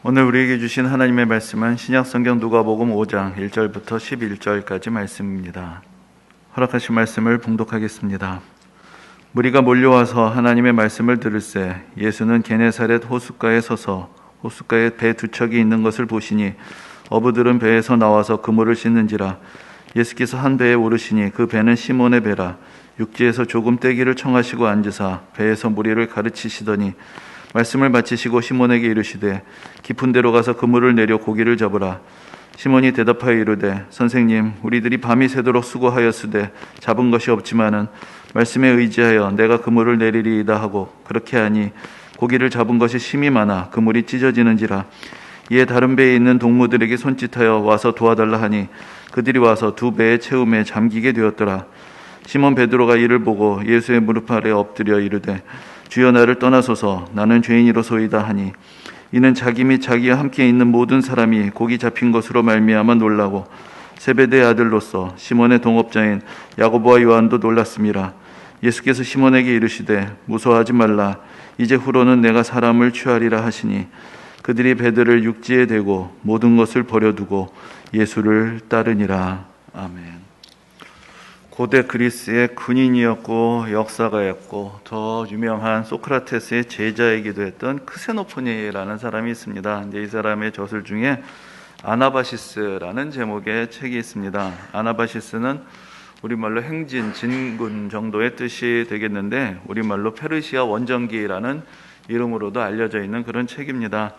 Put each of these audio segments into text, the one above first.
오늘 우리에게 주신 하나님의 말씀은 신약성경 누가복음 5장 1절부터 11절까지 말씀입니다. 허락하신 말씀을 봉독하겠습니다. 무리가 몰려와서 하나님의 말씀을 들을새 예수는 게네사렛 호숫가에 서서 호숫가에 배 두 척이 있는 것을 보시니 어부들은 배에서 나와서 그물을 씻는지라. 예수께서 한 배에 오르시니 그 배는 시몬의 배라. 육지에서 조금 떼기를 청하시고 앉으사 배에서 무리를 가르치시더니 말씀을 마치시고 시몬에게 이르시되 깊은 데로 가서 그물을 내려 고기를 잡으라. 시몬이 대답하여 이르되 선생님, 우리들이 밤이 새도록 수고하였으되 잡은 것이 없지만은 말씀에 의지하여 내가 그물을 내리리이다 하고 그렇게 하니 고기를 잡은 것이 심히 많아 그물이 찢어지는지라. 이에 다른 배에 있는 동무들에게 손짓하여 와서 도와달라 하니 그들이 와서 두 배의 채움에 잠기게 되었더라. 시몬 베드로가 이를 보고 예수의 무릎 아래 엎드려 이르되 주여, 나를 떠나소서, 나는 죄인이로소이다 하니 이는 자기 및 자기와 함께 있는 모든 사람이 고기 잡힌 것으로 말미암아 놀라고 세베대의 아들로서 시몬의 동업자인 야고보와 요한도 놀랐음이라. 예수께서 시몬에게 이르시되 무서워하지 말라. 이제 후로는 내가 사람을 취하리라 하시니 그들이 배들을 육지에 대고 모든 것을 버려두고 예수를 따르니라. 아멘. 고대 그리스의 군인이었고 역사가였고 더 유명한 소크라테스의 제자이기도 했던 크세노폰이라는 사람이 있습니다. 이 사람의 저술 중에 아나바시스라는 제목의 책이 있습니다. 아나바시스는 우리말로 행진, 진군 정도의 뜻이 되겠는데 우리말로 페르시아 원정기라는 이름으로도 알려져 있는 그런 책입니다.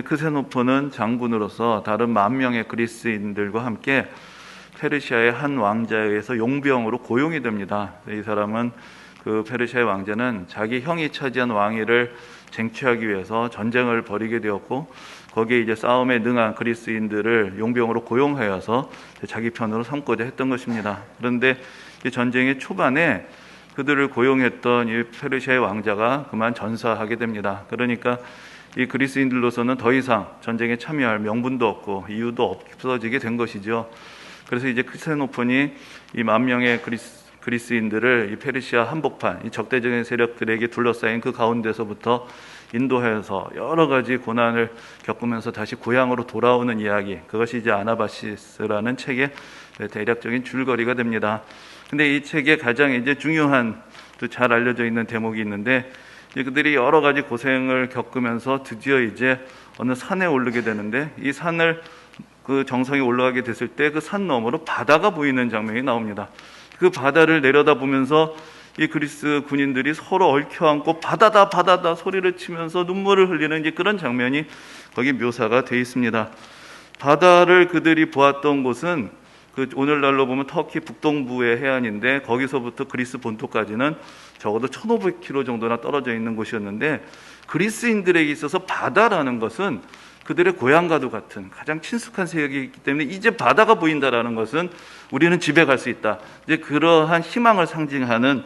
크세노폰은 장군으로서 다른 10,000명의 그리스인들과 함께 페르시아의 한 왕자에 의해서 용병으로 고용이 됩니다. 이 사람은 그 페르시아의 왕자는 자기 형이 차지한 왕위를 쟁취하기 위해서 전쟁을 벌이게 되었고 거기에 이제 싸움에 능한 그리스인들을 용병으로 고용하여서 자기 편으로 삼고자 했던 것입니다. 그런데 이 전쟁의 초반에 그들을 고용했던 이 페르시아의 왕자가 그만 전사하게 됩니다. 그러니까 이 그리스인들로서는 더 이상 전쟁에 참여할 명분도 없고 이유도 없어지게 된 것이죠. 그래서 이제 크세노폰이 이 10,000명의 그리스인들을 이 페르시아 한복판, 이 적대적인 세력들에게 둘러싸인 그 가운데서부터 인도하여서 여러 가지 고난을 겪으면서 다시 고향으로 돌아오는 이야기, 그것이 이제 아나바시스라는 책의 대략적인 줄거리가 됩니다. 근데 이 책에 가장 이제 중요한, 또 잘 알려져 있는 대목이 있는데, 이제 그들이 여러 가지 고생을 겪으면서 드디어 이제 어느 산에 오르게 되는데, 이 산을 그 정상에 올라가게 됐을 때 그 산 너머로 바다가 보이는 장면이 나옵니다. 그 바다를 내려다보면서 이 그리스 군인들이 서로 얽혀안고 바다다 바다다 소리를 치면서 눈물을 흘리는 이제 그런 장면이 거기 묘사가 되어 있습니다. 바다를 그들이 보았던 곳은 그 오늘날로 보면 터키 북동부의 해안인데 거기서부터 그리스 본토까지는 적어도 1,500km 정도나 떨어져 있는 곳이었는데 그리스인들에게 있어서 바다라는 것은 그들의 고향과도 같은 가장 친숙한 세계이기 때문에 이제 바다가 보인다라는 것은 우리는 집에 갈 수 있다. 이제 그러한 희망을 상징하는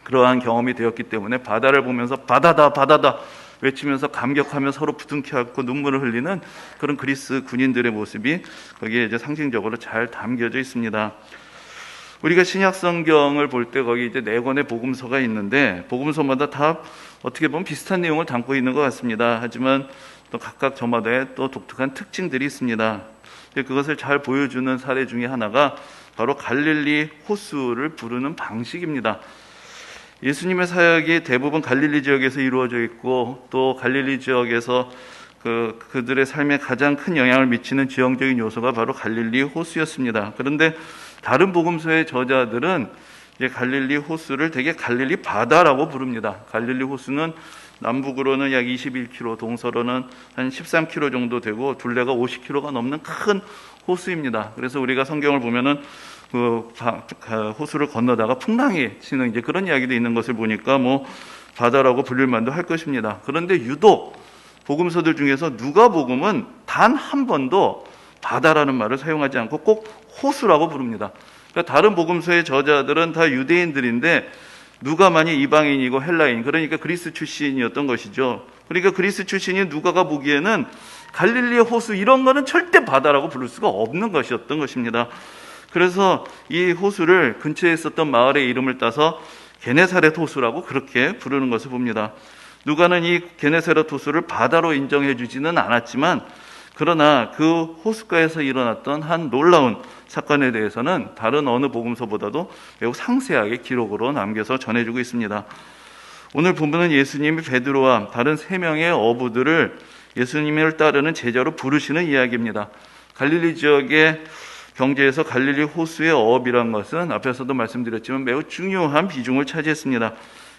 그러한 경험이 되었기 때문에 바다를 보면서 바다다 바다다 외치면서 감격하며 서로 부둥켜 안고 눈물을 흘리는 그런 그리스 군인들의 모습이 거기에 이제 상징적으로 잘 담겨져 있습니다. 우리가 신약 성경을 볼 때 거기 이제 4권의 복음서가 있는데 복음서마다 다 어떻게 보면 비슷한 내용을 담고 있는 것 같습니다. 하지만 또 각각 저마다의 또 독특한 특징들이 있습니다. 그것을 잘 보여주는 사례 중에 하나가 바로 갈릴리 호수를 부르는 방식입니다. 예수님의 사역이 대부분 갈릴리 지역에서 이루어져 있고 또 갈릴리 지역에서 그들의 삶에 가장 큰 영향을 미치는 지형적인 요소가 바로 갈릴리 호수였습니다. 그런데 다른 복음서의 저자들은 갈릴리 호수를 되게 갈릴리 바다라고 부릅니다. 갈릴리 호수는 남북으로는 약 21km, 동서로는 한 13km 정도 되고 둘레가 50km가 넘는 큰 호수입니다. 그래서 우리가 성경을 보면은 그 호수를 건너다가 풍랑이 치는 이제 그런 이야기도 있는 것을 보니까 뭐 바다라고 부를 만도 할 것입니다. 그런데 유독 복음서들 중에서 누가복음은 단 한 번도 바다라는 말을 사용하지 않고 꼭 호수라고 부릅니다. 그러니까 다른 복음서의 저자들은 다 유대인들인데 누가만이 이방인이고 헬라인, 그러니까 그리스 출신이었던 것이죠. 그러니까 그리스 출신인 누가가 보기에는 갈릴리의 호수 이런 거는 절대 바다라고 부를 수가 없는 것이었던 것입니다. 그래서 이 호수를 근처에 있었던 마을의 이름을 따서 게네사렛 호수라고 그렇게 부르는 것을 봅니다. 누가는 이 게네사렛 호수를 바다로 인정해 주지는 않았지만, 그러나 그 호숫가에서 일어났던 한 놀라운 사건에 대해서는 다른 어느 복음서보다도 매우 상세하게 기록으로 남겨서 전해주고 있습니다. 오늘 본문은 예수님이 베드로와 다른 3명의 어부들을 예수님을 따르는 제자로 부르시는 이야기입니다. 갈릴리 지역의 경제에서 갈릴리 호수의 어업이란 것은 앞에서도 말씀드렸지만 매우 중요한 비중을 차지했습니다.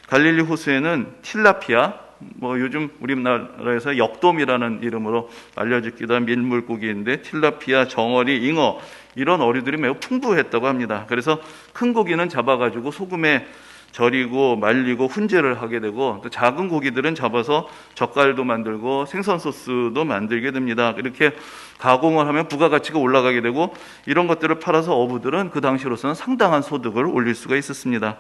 갈릴리 호수에는 틸라피아, 요즘 우리나라에서 역돔이라는 이름으로 알려지기도 한 밀물고기인데, 틸라피아, 정어리, 잉어 이런 어류들이 매우 풍부했다고 합니다. 그래서 큰 고기는 잡아가지고 소금에 절이고 말리고 훈제를 하게 되고, 또 작은 고기들은 잡아서 젓갈도 만들고 생선 소스도 만들게 됩니다. 이렇게 가공을 하면 부가가치가 올라가게 되고, 이런 것들을 팔아서 어부들은 그 당시로서는 상당한 소득을 올릴 수가 있었습니다.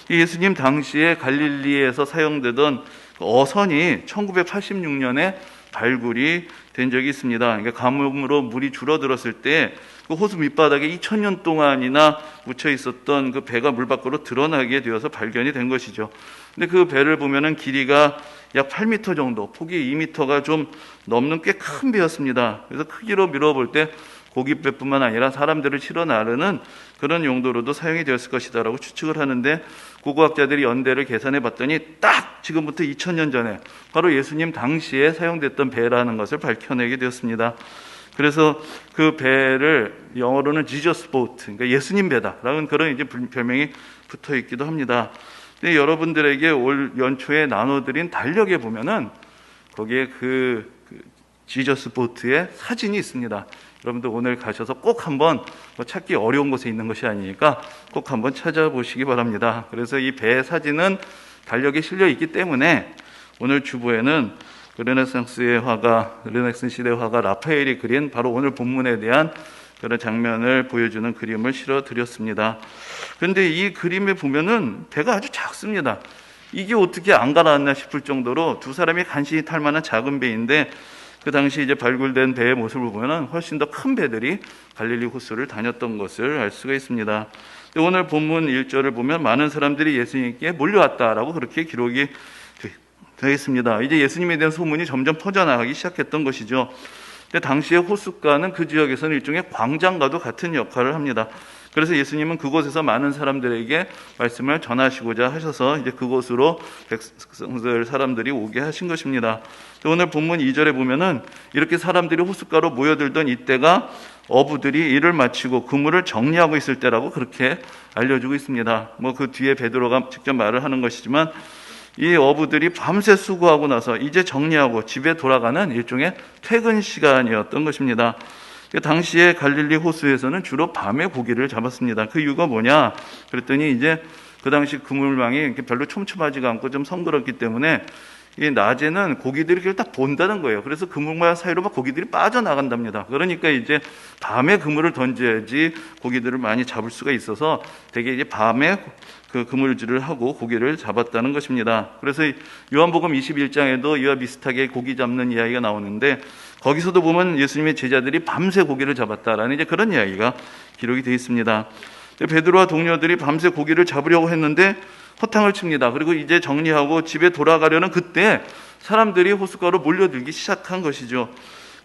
예수님 당시에 갈릴리에서 사용되던 어선이 1986년에 발굴이 된 적이 있습니다. 그러니까 가뭄으로 물이 줄어들었을 때 그 호수 밑바닥에 2000년 동안이나 묻혀 있었던 그 배가 물 밖으로 드러나게 되어서 발견이 된 것이죠. 근데 그 배를 보면은 길이가 약 8m 정도, 폭이 2m가 좀 넘는 꽤 큰 배였습니다. 그래서 크기로 미뤄볼 때 고깃배뿐만 아니라 사람들을 실어 나르는 그런 용도로도 사용이 되었을 것이다라고 추측을 하는데, 고고학자들이 연대를 계산해 봤더니 딱 지금부터 2000년 전에 바로 예수님 당시에 사용됐던 배라는 것을 밝혀내게 되었습니다. 그래서 그 배를 영어로는 지저스 보트, 그러니까 예수님 배다라는 그런 이제 별명이 붙어 있기도 합니다. 근데 여러분들에게 올 연초에 나눠드린 달력에 보면은 거기에 그 지저스 보트의 사진이 있습니다. 여러분들 오늘 가셔서 꼭 한번, 찾기 어려운 곳에 있는 것이 아니니까 꼭 한번 찾아보시기 바랍니다. 그래서 이 배 사진은 달력에 실려 있기 때문에 오늘 주보에는 르네상스 시대 화가 라파엘이 그린 바로 오늘 본문에 대한 그런 장면을 보여주는 그림을 실어 드렸습니다. 그런데 이 그림에 보면은 배가 아주 작습니다. 이게 어떻게 안 가라앉나 싶을 정도로 두 사람이 간신히 탈 만한 작은 배인데, 그 당시 이제 발굴된 배의 모습을 보면은 훨씬 더 큰 배들이 갈릴리 호수를 다녔던 것을 알 수가 있습니다. 오늘 본문 1절을 보면 많은 사람들이 예수님께 몰려왔다라고 그렇게 기록이 되어 있습니다. 이제 예수님에 대한 소문이 점점 퍼져나가기 시작했던 것이죠. 근데 당시의 호숫가는 그 지역에서는 일종의 광장과도 같은 역할을 합니다. 그래서 예수님은 그곳에서 많은 사람들에게 말씀을 전하시고자 하셔서 이제 그곳으로 백성들 사람들이 오게 하신 것입니다. 오늘 본문 2절에 보면은 이렇게 사람들이 호숫가로 모여들던 이때가 어부들이 일을 마치고 그물을 정리하고 있을 때라고 그렇게 알려주고 있습니다. 그 뒤에 베드로가 직접 말을 하는 것이지만, 이 어부들이 밤새 수고하고 나서 이제 정리하고 집에 돌아가는 일종의 퇴근 시간이었던 것입니다. 당시에 갈릴리 호수에서는 주로 밤에 고기를 잡았습니다. 그 이유가 뭐냐 그랬더니, 이제 그 당시 그물망이 별로 촘촘하지가 않고 좀 성그럽기 때문에 이 낮에는 고기들이 그걸 딱 본다는 거예요. 그래서 그물망 사이로 막 고기들이 빠져나간답니다. 그러니까 이제 밤에 그물을 던져야지 고기들을 많이 잡을 수가 있어서 되게 이제 밤에 그 그물질을 하고 고기를 잡았다는 것입니다. 그래서 요한복음 21장에도 이와 비슷하게 고기 잡는 이야기가 나오는데, 거기서도 보면 예수님의 제자들이 밤새 고기를 잡았다라는 이제 그런 이야기가 기록이 되어 있습니다. 베드로와 동료들이 밤새 고기를 잡으려고 했는데 허탕을 칩니다. 그리고 이제 정리하고 집에 돌아가려는 그때 사람들이 호숫가로 몰려들기 시작한 것이죠.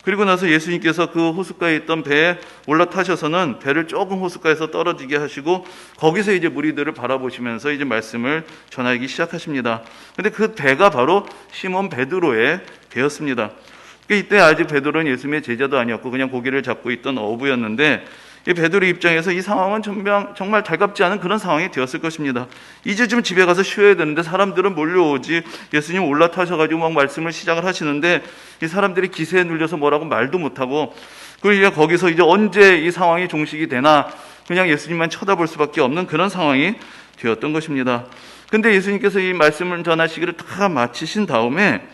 그리고 나서 예수님께서 그 호숫가에 있던 배에 올라타셔서는 배를 조금 호숫가에서 떨어지게 하시고, 거기서 이제 무리들을 바라보시면서 이제 말씀을 전하기 시작하십니다. 근데 그 배가 바로 시몬 베드로의 배였습니다. 이때 아직 베드로는 예수님의 제자도 아니었고 그냥 고기를 잡고 있던 어부였는데, 이 베드로 입장에서 이 상황은 정말 달갑지 않은 그런 상황이 되었을 것입니다. 이제 좀 집에 가서 쉬어야 되는데 사람들은 몰려오지, 예수님 올라타셔가지고 막 말씀을 시작을 하시는데 이 사람들이 기세에 눌려서 뭐라고 말도 못하고, 그리고 거기서 이제 언제 이 상황이 종식이 되나 그냥 예수님만 쳐다볼 수밖에 없는 그런 상황이 되었던 것입니다. 근데 예수님께서 이 말씀을 전하시기를 다 마치신 다음에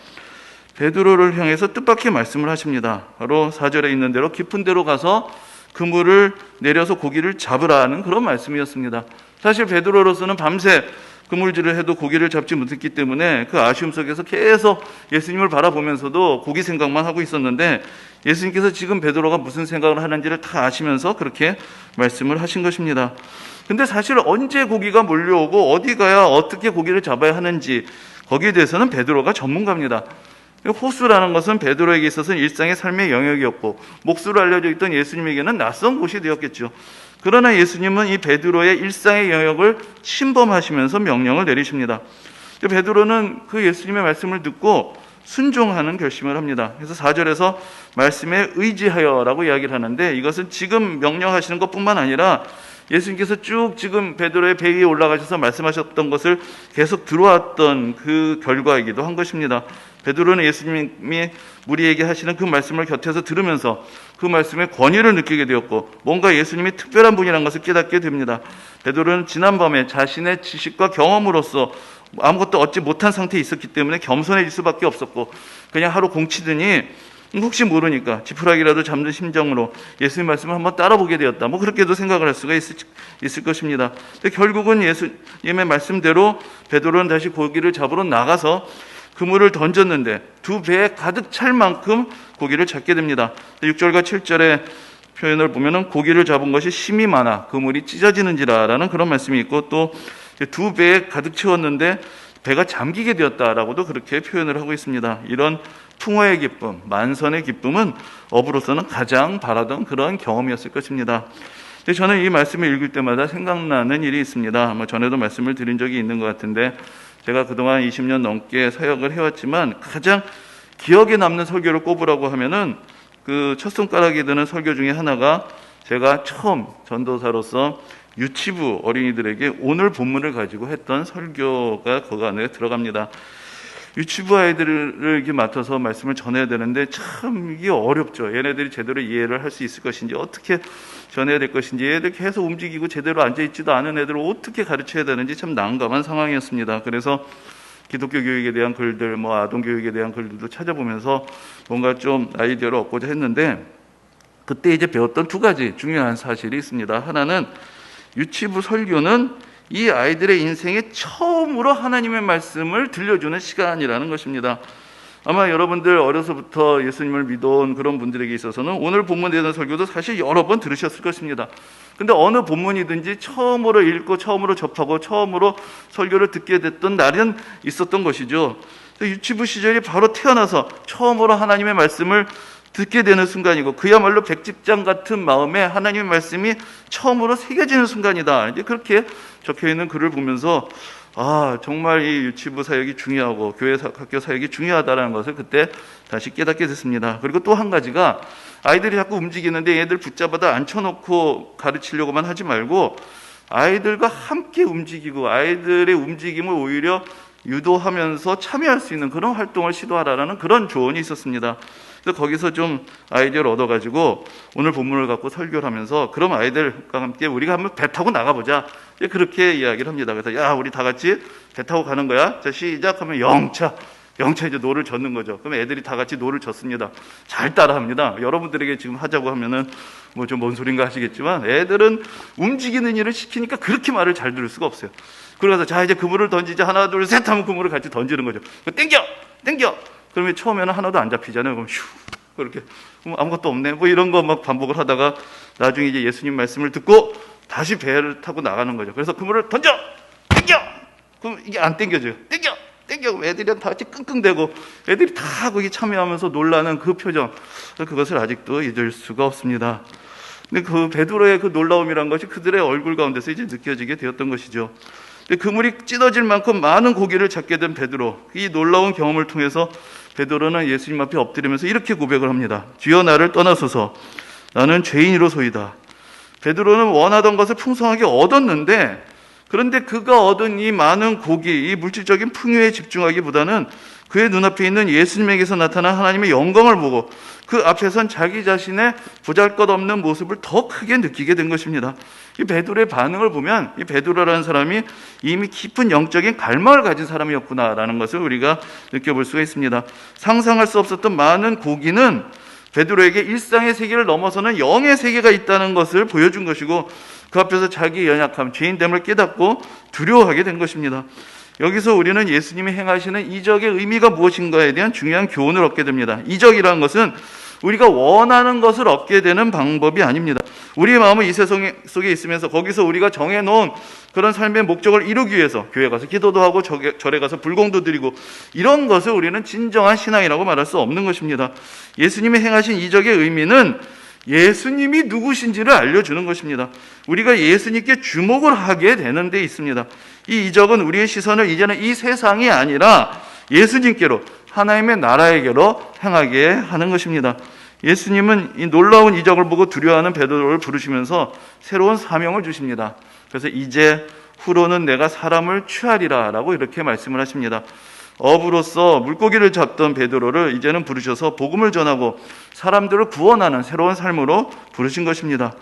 베드로를 향해서 뜻밖의 말씀을 하십니다. 바로 4절에 있는 대로 깊은 데로 가서 그물을 내려서 고기를 잡으라는 그런 말씀이었습니다. 사실 베드로로서는 밤새 그물질을 해도 고기를 잡지 못했기 때문에 그 아쉬움 속에서 계속 예수님을 바라보면서도 고기 생각만 하고 있었는데, 예수님께서 지금 베드로가 무슨 생각을 하는지를 다 아시면서 그렇게 말씀을 하신 것입니다. 근데 사실 언제 고기가 몰려오고 어디 가야 어떻게 고기를 잡아야 하는지, 거기에 대해서는 베드로가 전문가입니다. 호수라는 것은 베드로에게 있어서는 일상의 삶의 영역이었고 몫으로 알려져 있던 예수님에게는 낯선 곳이 되었겠죠. 그러나 예수님은 이 베드로의 일상의 영역을 침범하시면서 명령을 내리십니다. 베드로는 그 예수님의 말씀을 듣고 순종하는 결심을 합니다. 그래서 4절에서 말씀에 의지하여라고 이야기를 하는데, 이것은 지금 명령하시는 것뿐만 아니라 예수님께서 쭉 지금 베드로의 배 위에 올라가셔서 말씀하셨던 것을 계속 들어왔던 그 결과이기도 한 것입니다. 베드로는 예수님이 우리에게 하시는 그 말씀을 곁에서 들으면서 그 말씀의 권위를 느끼게 되었고 뭔가 예수님이 특별한 분이라는 것을 깨닫게 됩니다. 베드로는 지난밤에 자신의 지식과 경험으로서 아무것도 얻지 못한 상태에 있었기 때문에 겸손해질 수밖에 없었고 그냥 하루 공치더니 혹시 모르니까 지푸라기라도 잡는 심정으로 예수님 말씀을 한번 따라보게 되었다. 그렇게도 생각을 할 수가 있을 것입니다. 근데 결국은 예수님의 말씀대로 베드로는 다시 고기를 잡으러 나가서 그물을 던졌는데 두 배에 가득 찰 만큼 고기를 잡게 됩니다. 6절과 7절의 표현을 보면은 고기를 잡은 것이 심이 많아 그물이 찢어지는지라라는 그런 말씀이 있고, 또 두 배에 가득 채웠는데 배가 잠기게 되었다라고도 그렇게 표현을 하고 있습니다. 이런 풍어의 기쁨, 만선의 기쁨은 어부로서는 가장 바라던 그런 경험이었을 것입니다. 저는 이 말씀을 읽을 때마다 생각나는 일이 있습니다. 전에도 말씀을 드린 적이 있는 것 같은데, 제가 그동안 20년 넘게 사역을 해왔지만 가장 기억에 남는 설교를 꼽으라고 하면은 그 첫 손가락에 드는 설교 중에 하나가 제가 처음 전도사로서 유치부 어린이들에게 오늘 본문을 가지고 했던 설교가 그 안에 들어갑니다. 유치부 아이들을 이렇게 맡아서 말씀을 전해야 되는데 참 이게 어렵죠. 얘네들이 제대로 이해를 할 수 있을 것인지, 어떻게 전해야 될 것인지, 얘들 계속 움직이고 제대로 앉아있지도 않은 애들을 어떻게 가르쳐야 되는지 참 난감한 상황이었습니다. 그래서 기독교 교육에 대한 글들, 아동 교육에 대한 글들도 찾아보면서 뭔가 좀 아이디어를 얻고자 했는데, 그때 이제 배웠던 두 가지 중요한 사실이 있습니다. 하나는 유치부 설교는 이 아이들의 인생에 처음으로 하나님의 말씀을 들려주는 시간이라는 것입니다. 아마 여러분들 어려서부터 예수님을 믿어온 그런 분들에게 있어서는 오늘 본문에 대한 설교도 사실 여러 번 들으셨을 것입니다. 근데 어느 본문이든지 처음으로 읽고 처음으로 접하고 처음으로 설교를 듣게 됐던 날은 있었던 것이죠. 유치부 시절이 바로 태어나서 처음으로 하나님의 말씀을 듣게 되는 순간이고, 그야말로 백집장 같은 마음에 하나님의 말씀이 처음으로 새겨지는 순간이다. 이제 그렇게 적혀있는 글을 보면서 정말 이 유치부 사역이 중요하고 교회 학교 사역이 중요하다는 것을 그때 다시 깨닫게 됐습니다. 그리고 또 한 가지가, 아이들이 자꾸 움직이는데 얘들 붙잡아다 앉혀놓고 가르치려고만 하지 말고 아이들과 함께 움직이고 아이들의 움직임을 오히려 유도하면서 참여할 수 있는 그런 활동을 시도하라는 그런 조언이 있었습니다. 그래서 거기서 좀 아이디어를 얻어가지고 오늘 본문을 갖고 설교를 하면서, 그럼 아이들과 함께 우리가 한번 배 타고 나가보자, 그렇게 이야기를 합니다. 그래서 야, 우리 다 같이 배 타고 가는 거야. 자, 시작하면 영차 이제 노를 젓는 거죠. 그럼 애들이 다 같이 노를 젓습니다. 잘 따라합니다. 여러분들에게 지금 하자고 하면은 좀 뭔 소린가 하시겠지만, 애들은 움직이는 일을 시키니까 그렇게 말을 잘 들을 수가 없어요. 그러면서 자, 이제 그물을 던지자, 하나 둘 셋 하면 그물을 같이 던지는 거죠. 땡겨 그러면 처음에는 하나도 안 잡히잖아요. 그럼 슉 그렇게 아무것도 없네 이런 거 막 반복을 하다가 나중에 이제 예수님 말씀을 듣고 다시 배를 타고 나가는 거죠. 그래서 그물을 던져, 땡겨. 그럼 이게 안 땡겨져요. 땡겨. 애들이랑 다 같이 끙끙대고 애들이 다 거기 참여하면서 놀라는 그 표정, 그것을 아직도 잊을 수가 없습니다. 근데 그 베드로의 그 놀라움이란 것이 그들의 얼굴 가운데서 이제 느껴지게 되었던 것이죠. 근데 그물이 찢어질 만큼 많은 고기를 잡게 된 베드로, 이 놀라운 경험을 통해서 베드로는 예수님 앞에 엎드리면서 이렇게 고백을 합니다. 주여, 나를 떠나소서, 나는 죄인이로소이다. 베드로는 원하던 것을 풍성하게 얻었는데, 그런데 그가 얻은 이 많은 고기, 이 물질적인 풍요에 집중하기보다는 그의 눈앞에 있는 예수님에게서 나타난 하나님의 영광을 보고 그 앞에선 자기 자신의 보잘것없는 모습을 더 크게 느끼게 된 것입니다. 이 베드로의 반응을 보면 이 베드로라는 사람이 이미 깊은 영적인 갈망을 가진 사람이었구나라는 것을 우리가 느껴볼 수가 있습니다. 상상할 수 없었던 많은 고기는 베드로에게 일상의 세계를 넘어서는 영의 세계가 있다는 것을 보여준 것이고, 그 앞에서 자기 연약함, 죄인됨을 깨닫고 두려워하게 된 것입니다. 여기서 우리는 예수님이 행하시는 이적의 의미가 무엇인가에 대한 중요한 교훈을 얻게 됩니다. 이적이라는 것은 우리가 원하는 것을 얻게 되는 방법이 아닙니다. 우리의 마음은 이 세상 속에 있으면서 거기서 우리가 정해놓은 그런 삶의 목적을 이루기 위해서 교회 가서 기도도 하고 절에 가서 불공도 드리고, 이런 것을 우리는 진정한 신앙이라고 말할 수 없는 것입니다. 예수님이 행하신 이적의 의미는 예수님이 누구신지를 알려주는 것입니다. 우리가 예수님께 주목을 하게 되는 데 있습니다. 이 이적은 우리의 시선을 이제는 이 세상이 아니라 예수님께로, 하나님의 나라에게로 향하게 하는 것입니다. 예수님은 이 놀라운 이적을 보고 두려워하는 베드로를 부르시면서 새로운 사명을 주십니다. 그래서 이제 후로는 내가 사람을 취하리라 라고 이렇게 말씀을 하십니다. 어부로서 물고기를 잡던 베드로를 이제는 부르셔서 복음을 전하고 사람들을 구원하는 새로운 삶으로 부르신 것입니다.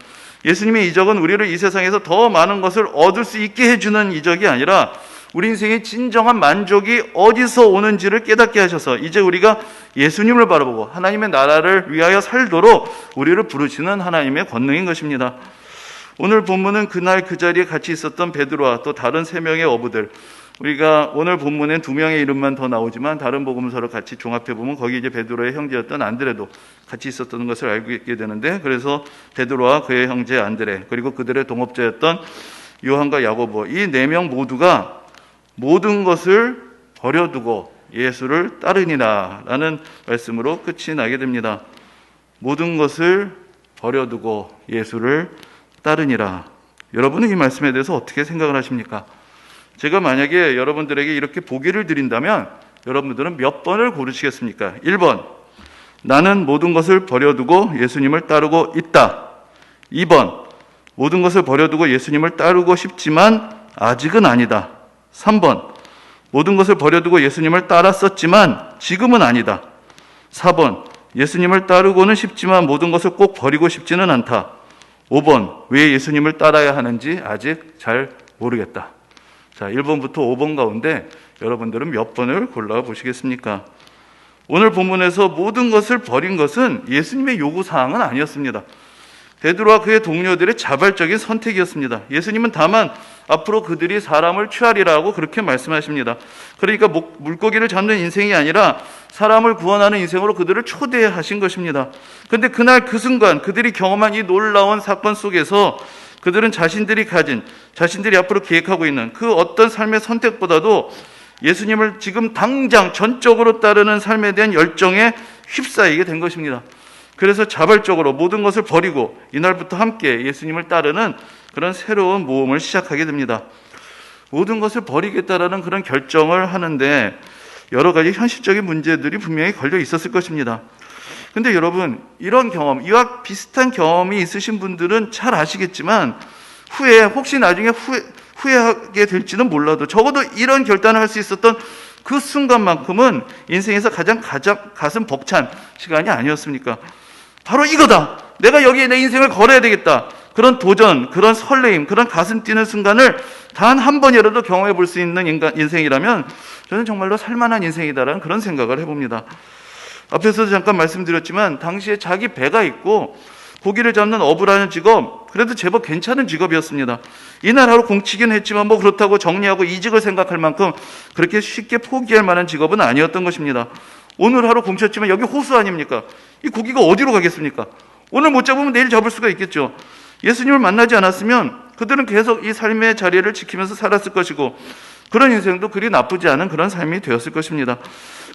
예수님의 이적은 우리를 이 세상에서 더 많은 것을 얻을 수 있게 해주는 이적이 아니라 우리 인생의 진정한 만족이 어디서 오는지를 깨닫게 하셔서 이제 우리가 예수님을 바라보고 하나님의 나라를 위하여 살도록 우리를 부르시는 하나님의 권능인 것입니다. 오늘 본문은 그날 그 자리에 같이 있었던 베드로와 또 다른 3명의 어부들, 우리가 오늘 본문엔 2명의 이름만 더 나오지만 다른 복음서를 같이 종합해보면 거기 이제 베드로의 형제였던 안드레도 같이 있었던 것을 알고 있게 되는데, 그래서 베드로와 그의 형제 안드레, 그리고 그들의 동업자였던 요한과 야고보, 이 4명 모두가 모든 것을 버려두고 예수를 따르니라 라는 말씀으로 끝이 나게 됩니다. 모든 것을 버려두고 예수를 따르니라. 여러분은 이 말씀에 대해서 어떻게 생각을 하십니까? 제가 만약에 여러분들에게 이렇게 보기를 드린다면 여러분들은 몇 번을 고르시겠습니까? 1번, 나는 모든 것을 버려두고 예수님을 따르고 있다. 2번, 모든 것을 버려두고 예수님을 따르고 싶지만 아직은 아니다. 3번, 모든 것을 버려두고 예수님을 따랐었지만 지금은 아니다. 4번, 예수님을 따르고는 싶지만 모든 것을 꼭 버리고 싶지는 않다. 5번, 왜 예수님을 따라야 하는지 아직 잘 모르겠다. 자, 1번부터 5번 가운데 여러분들은 몇 번을 골라보시겠습니까? 오늘 본문에서 모든 것을 버린 것은 예수님의 요구사항은 아니었습니다. 베드로와 그의 동료들의 자발적인 선택이었습니다. 예수님은 다만 앞으로 그들이 사람을 취하리라고 그렇게 말씀하십니다. 그러니까 물고기를 잡는 인생이 아니라 사람을 구원하는 인생으로 그들을 초대하신 것입니다. 그런데 그날 그 순간 그들이 경험한 이 놀라운 사건 속에서 그들은 자신들이 앞으로 계획하고 있는 그 어떤 삶의 선택보다도 예수님을 지금 당장 전적으로 따르는 삶에 대한 열정에 휩싸이게 된 것입니다. 그래서 자발적으로 모든 것을 버리고 이날부터 함께 예수님을 따르는 그런 새로운 모험을 시작하게 됩니다. 모든 것을 버리겠다라는 그런 결정을 하는데 여러 가지 현실적인 문제들이 분명히 걸려 있었을 것입니다. 근데 여러분, 이런 경험, 이와 비슷한 경험이 있으신 분들은 잘 아시겠지만 혹시 나중에 후회하게 될지는 몰라도 적어도 이런 결단을 할 수 있었던 그 순간만큼은 인생에서 가장 가슴 벅찬 시간이 아니었습니까? 바로 이거다! 내가 여기에 내 인생을 걸어야 되겠다! 그런 도전, 그런 설레임, 그런 가슴 뛰는 순간을 단 한 번이라도 경험해 볼 수 있는 인생이라면 저는 정말로 살만한 인생이다라는 그런 생각을 해봅니다. 앞에서도 잠깐 말씀드렸지만 당시에 자기 배가 있고 고기를 잡는 어부라는 직업, 그래도 제법 괜찮은 직업이었습니다. 이날 하루 공치긴 했지만 그렇다고 정리하고 이직을 생각할 만큼 그렇게 쉽게 포기할 만한 직업은 아니었던 것입니다. 오늘 하루 공쳤지만 여기 호수 아닙니까? 이 고기가 어디로 가겠습니까? 오늘 못 잡으면 내일 잡을 수가 있겠죠. 예수님을 만나지 않았으면 그들은 계속 이 삶의 자리를 지키면서 살았을 것이고 그런 인생도 그리 나쁘지 않은 그런 삶이 되었을 것입니다.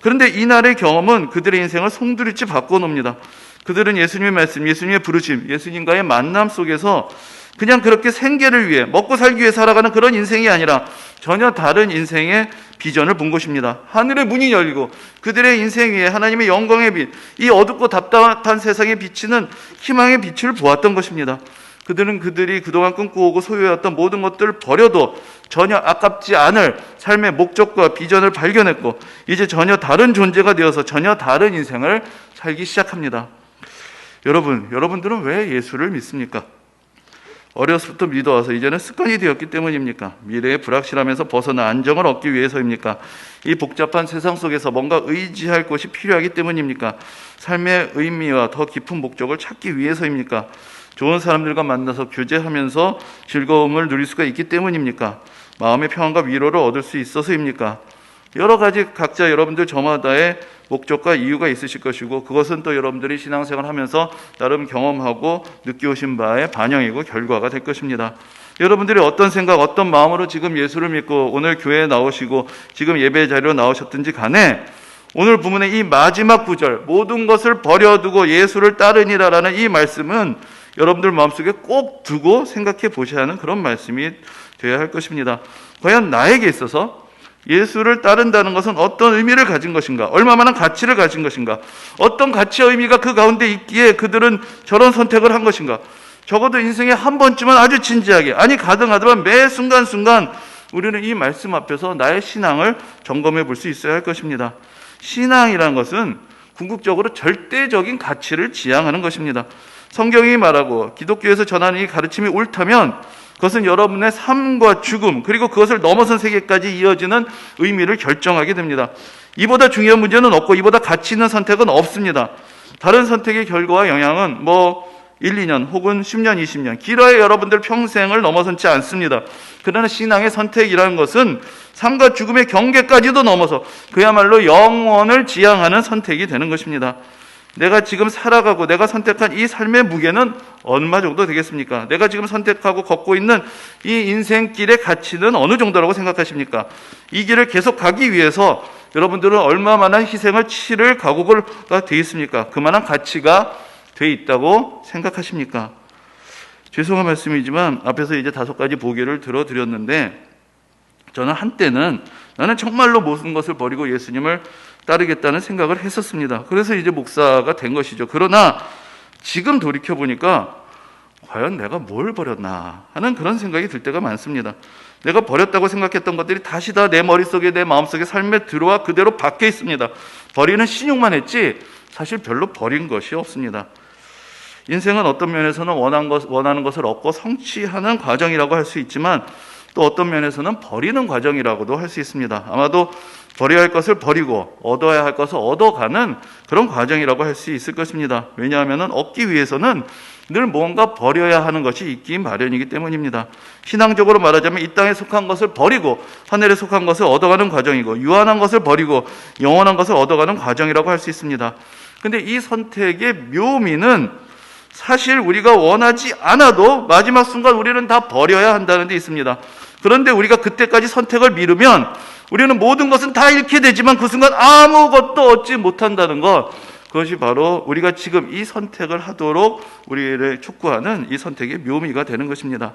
그런데 이날의 경험은 그들의 인생을 송두리째 바꿔놓습니다. 그들은 예수님의 말씀, 예수님의 부르심, 예수님과의 만남 속에서 그냥 그렇게 생계를 위해 먹고 살기 위해 살아가는 그런 인생이 아니라 전혀 다른 인생의 비전을 본 것입니다. 하늘의 문이 열리고 그들의 인생 위에 하나님의 영광의 빛, 이 어둡고 답답한 세상에 비치는 희망의 빛을 보았던 것입니다. 그들은 그들이 그동안 꿈꾸고 소유해왔던 모든 것들을 버려도 전혀 아깝지 않을 삶의 목적과 비전을 발견했고 이제 전혀 다른 존재가 되어서 전혀 다른 인생을 살기 시작합니다. 여러분들은 왜 예수를 믿습니까? 어려서부터 믿어와서 이제는 습관이 되었기 때문입니까? 미래의 불확실함에서 벗어나 안정을 얻기 위해서입니까? 이 복잡한 세상 속에서 뭔가 의지할 것이 필요하기 때문입니까? 삶의 의미와 더 깊은 목적을 찾기 위해서입니까? 좋은 사람들과 만나서 교제하면서 즐거움을 누릴 수가 있기 때문입니까? 마음의 평안과 위로를 얻을 수 있어서입니까? 여러 가지 각자 여러분들 저마다의 목적과 이유가 있으실 것이고, 그것은 또 여러분들이 신앙생활 하면서 나름 경험하고 느껴오신 바의 반영이고 결과가 될 것입니다. 여러분들이 어떤 생각, 어떤 마음으로 지금 예수를 믿고 오늘 교회에 나오시고 지금 예배 자리로 나오셨든지 간에 오늘 본문의 이 마지막 구절, 모든 것을 버려두고 예수를 따르니라라는 이 말씀은 여러분들 마음속에 꼭 두고 생각해 보셔야 하는 그런 말씀이 되어야 할 것입니다. 과연 나에게 있어서 예수를 따른다는 것은 어떤 의미를 가진 것인가? 얼마만한 가치를 가진 것인가? 어떤 가치와 의미가 그 가운데 있기에 그들은 저런 선택을 한 것인가? 적어도 인생에 한 번쯤은 아주 진지하게, 아니 가등하더라도 매 순간순간 우리는 이 말씀 앞에서 나의 신앙을 점검해 볼 수 있어야 할 것입니다. 신앙이라는 것은 궁극적으로 절대적인 가치를 지향하는 것입니다. 성경이 말하고 기독교에서 전하는 이 가르침이 옳다면 그것은 여러분의 삶과 죽음, 그리고 그것을 넘어선 세계까지 이어지는 의미를 결정하게 됩니다. 이보다 중요한 문제는 없고 이보다 가치 있는 선택은 없습니다. 다른 선택의 결과와 영향은 1, 2년 혹은 10년, 20년 길어야 여러분들 평생을 넘어서지 않습니다. 그러나 신앙의 선택이라는 것은 삶과 죽음의 경계까지도 넘어서 그야말로 영원을 지향하는 선택이 되는 것입니다. 내가 지금 살아가고 내가 선택한 이 삶의 무게는 얼마 정도 되겠습니까? 내가 지금 선택하고 걷고 있는 이 인생길의 가치는 어느 정도라고 생각하십니까? 이 길을 계속 가기 위해서 여러분들은 얼마만한 희생을 치를 각오가 되어 있습니까? 그만한 가치가 돼 있다고 생각하십니까? 죄송한 말씀이지만 앞에서 이제 5가지 보기를 들어드렸는데 저는 한때는 나는 정말로 모든 것을 버리고 예수님을 따르겠다는 생각을 했었습니다. 그래서 이제 목사가 된 것이죠. 그러나 지금 돌이켜보니까 과연 내가 뭘 버렸나 하는 그런 생각이 들 때가 많습니다. 내가 버렸다고 생각했던 것들이 다시 다 내 머릿속에, 내 마음속에, 삶에 들어와 그대로 박혀 있습니다. 버리는 신용만 했지 사실 별로 버린 것이 없습니다. 인생은 어떤 면에서는 원하는 것을 얻고 성취하는 과정이라고 할 수 있지만 또 어떤 면에서는 버리는 과정이라고도 할 수 있습니다. 아마도 버려야 할 것을 버리고 얻어야 할 것을 얻어가는 그런 과정이라고 할 수 있을 것입니다. 왜냐하면 얻기 위해서는 늘 뭔가 버려야 하는 것이 있기 마련이기 때문입니다. 신앙적으로 말하자면 이 땅에 속한 것을 버리고 하늘에 속한 것을 얻어가는 과정이고 유한한 것을 버리고 영원한 것을 얻어가는 과정이라고 할 수 있습니다. 그런데 이 선택의 묘미는 사실 우리가 원하지 않아도 마지막 순간 우리는 다 버려야 한다는 데 있습니다. 그런데 우리가 그때까지 선택을 미루면 우리는 모든 것은 다 잃게 되지만 그 순간 아무것도 얻지 못한다는 것, 그것이 바로 우리가 지금 이 선택을 하도록 우리를 촉구하는 이 선택의 묘미가 되는 것입니다.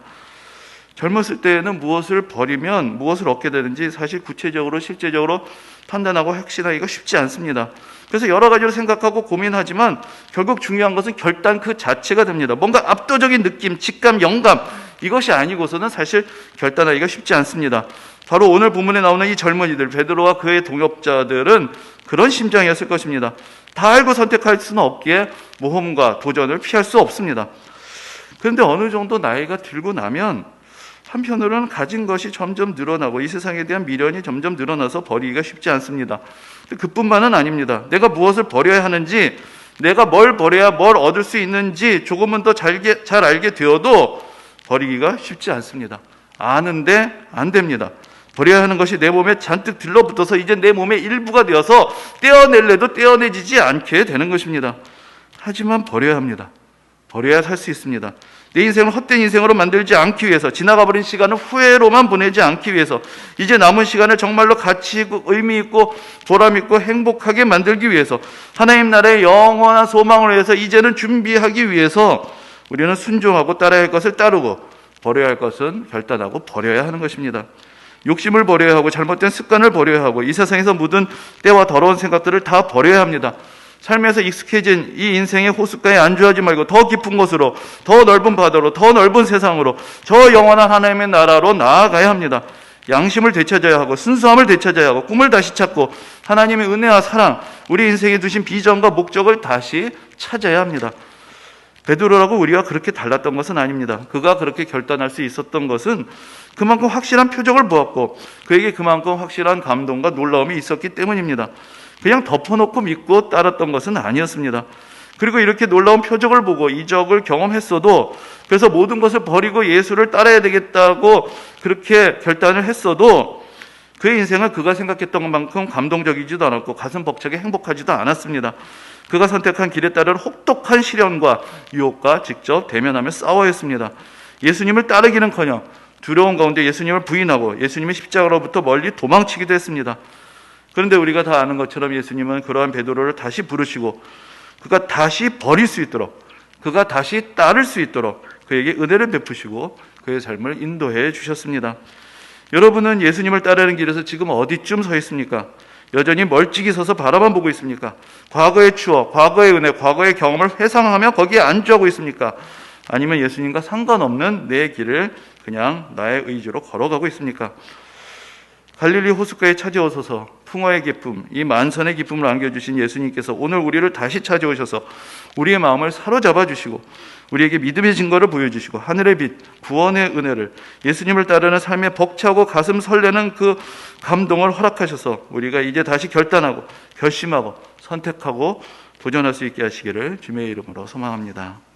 젊었을 때에는 무엇을 버리면 무엇을 얻게 되는지 사실 구체적으로 실제적으로 판단하고 확신하기가 쉽지 않습니다. 그래서 여러 가지로 생각하고 고민하지만 결국 중요한 것은 결단 그 자체가 됩니다. 뭔가 압도적인 느낌, 직감, 영감, 이것이 아니고서는 사실 결단하기가 쉽지 않습니다. 바로 오늘 본문에 나오는 이 젊은이들, 베드로와 그의 동역자들은 그런 심정이었을 것입니다. 다 알고 선택할 수는 없기에 모험과 도전을 피할 수 없습니다. 그런데 어느 정도 나이가 들고 나면 한편으로는 가진 것이 점점 늘어나고 이 세상에 대한 미련이 점점 늘어나서 버리기가 쉽지 않습니다. 그뿐만은 아닙니다. 내가 무엇을 버려야 하는지, 내가 뭘 버려야 뭘 얻을 수 있는지 조금은 더 잘 알게 되어도 버리기가 쉽지 않습니다. 아는데 안 됩니다. 버려야 하는 것이 내 몸에 잔뜩 들러붙어서 이제 내 몸의 일부가 되어서 떼어낼래도 떼어내지지 않게 되는 것입니다. 하지만 버려야 합니다. 버려야 살 수 있습니다. 내 인생을 헛된 인생으로 만들지 않기 위해서, 지나가버린 시간을 후회로만 보내지 않기 위해서, 이제 남은 시간을 정말로 가치 있고 의미 있고 보람 있고 행복하게 만들기 위해서, 하나님 나라의 영원한 소망을 위해서 이제는 준비하기 위해서 우리는 순종하고 따라야 할 것을 따르고 버려야 할 것은 결단하고 버려야 하는 것입니다. 욕심을 버려야 하고 잘못된 습관을 버려야 하고 이 세상에서 묻은 때와 더러운 생각들을 다 버려야 합니다. 삶에서 익숙해진 이 인생의 호숫가에 안주하지 말고 더 깊은 곳으로, 더 넓은 바다로, 더 넓은 세상으로, 저 영원한 하나님의 나라로 나아가야 합니다. 양심을 되찾아야 하고 순수함을 되찾아야 하고 꿈을 다시 찾고 하나님의 은혜와 사랑, 우리 인생에 두신 비전과 목적을 다시 찾아야 합니다. 베드로라고 우리가 그렇게 달랐던 것은 아닙니다. 그가 그렇게 결단할 수 있었던 것은 그만큼 확실한 표적을 보았고 그에게 그만큼 확실한 감동과 놀라움이 있었기 때문입니다. 그냥 덮어놓고 믿고 따랐던 것은 아니었습니다. 그리고 이렇게 놀라운 표적을 보고 이적을 경험했어도, 그래서 모든 것을 버리고 예수를 따라야 되겠다고 그렇게 결단을 했어도 그의 인생은 그가 생각했던 것만큼 감동적이지도 않았고 가슴 벅차게 행복하지도 않았습니다. 그가 선택한 길에 따른 혹독한 시련과 유혹과 직접 대면하며 싸워야 했습니다. 예수님을 따르기는커녕 두려운 가운데 예수님을 부인하고 예수님의 십자가로부터 멀리 도망치기도 했습니다. 그런데 우리가 다 아는 것처럼 예수님은 그러한 베드로를 다시 부르시고 그가 다시 버릴 수 있도록, 그가 다시 따를 수 있도록 그에게 은혜를 베푸시고 그의 삶을 인도해 주셨습니다. 여러분은 예수님을 따르는 길에서 지금 어디쯤 서 있습니까? 여전히 멀찍이 서서 바라만 보고 있습니까? 과거의 추억, 과거의 은혜, 과거의 경험을 회상하며 거기에 안주하고 있습니까? 아니면 예수님과 상관없는 내 길을 그냥 나의 의지로 걸어가고 있습니까? 갈릴리 호숫가에 찾아오셔서 풍어의 기쁨, 이 만선의 기쁨을 안겨주신 예수님께서 오늘 우리를 다시 찾아오셔서 우리의 마음을 사로잡아 주시고 우리에게 믿음의 증거를 보여주시고 하늘의 빛, 구원의 은혜를, 예수님을 따르는 삶의 벅차고 가슴 설레는 그 감동을 허락하셔서 우리가 이제 다시 결단하고 결심하고 선택하고 도전할 수 있게 하시기를 주님의 이름으로 소망합니다.